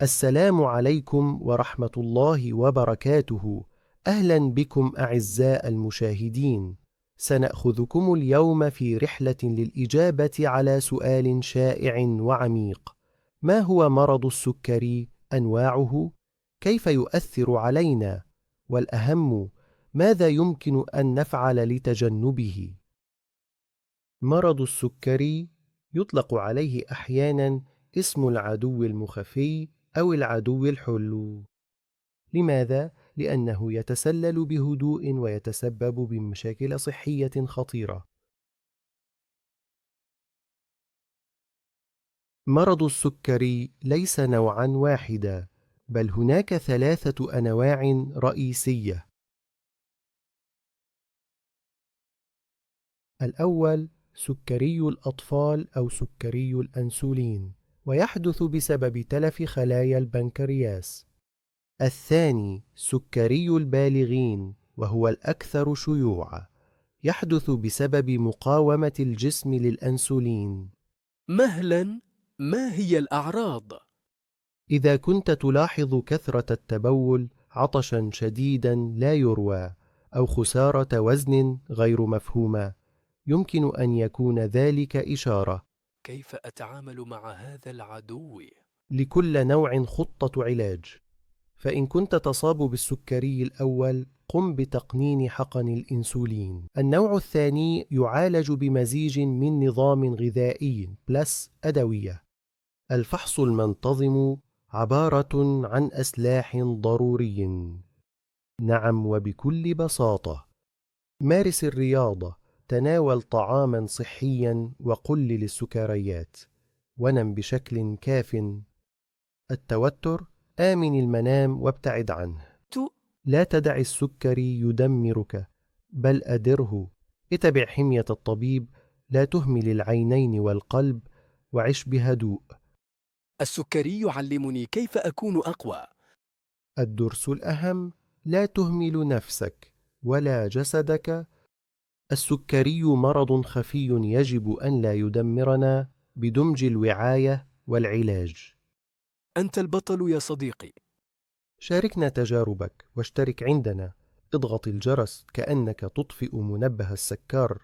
السلام عليكم ورحمة الله وبركاته. أهلا بكم أعزائي المشاهدين. سنأخذكم اليوم في رحلة للإجابة على سؤال شائع وعميق: ما هو مرض السكري؟ أنواعه؟ كيف يؤثر علينا؟ والأهم، ماذا يمكن أن نفعل لتجنبه؟ مرض السكري يطلق عليه أحيانا اسم العدو المخفي أو العدو الحلو. لماذا؟ لأنه يتسلل بهدوء ويتسبب بمشاكل صحية خطيرة. مرض السكري ليس نوعا واحدا، بل هناك 3 أنواع رئيسية. الأول سكري الأطفال أو سكري الأنسولين، ويحدث بسبب تلف خلايا البنكرياس. الثاني سكري البالغين، وهو الأكثر شيوعًا، يحدث بسبب مقاومة الجسم للأنسولين. مهلا، ما هي الأعراض؟ إذا كنت تلاحظ كثرة التبول، عطشًا شديدًا لا يروى، أو خسارة وزن غير مفهومة، يمكن أن يكون ذلك إشارة. كيف أتعامل مع هذا العدو؟ لكل نوع خطة علاج. فإن كنت تصاب بالسكري الأول، قم بتقنين حقن الإنسولين. النوع الثاني يعالج بمزيج من نظام غذائي بلس أدوية. الفحص المنتظم عبارة عن أسلاح ضروري. نعم، وبكل بساطة. مارس الرياضة، تناول طعاما صحيا، وقلل السكريات، ونم بشكل كاف. التوتر، آمن المنام وابتعد عنه. تو لا تدع السكري يدمرك، بل أدره. اتبع حمية الطبيب، لا تهمل العينين والقلب، وعش بهدوء. السكري يعلمني كيف أكون أقوى. الدرس الأهم: لا تهمل نفسك ولا جسدك. السكري مرض خفي يجب أن لا يدمرنا بدمج الوعاية والعلاج. أنت البطل يا صديقي. شاركنا تجاربك واشترك عندنا. اضغط الجرس كأنك تطفئ منبه السكر.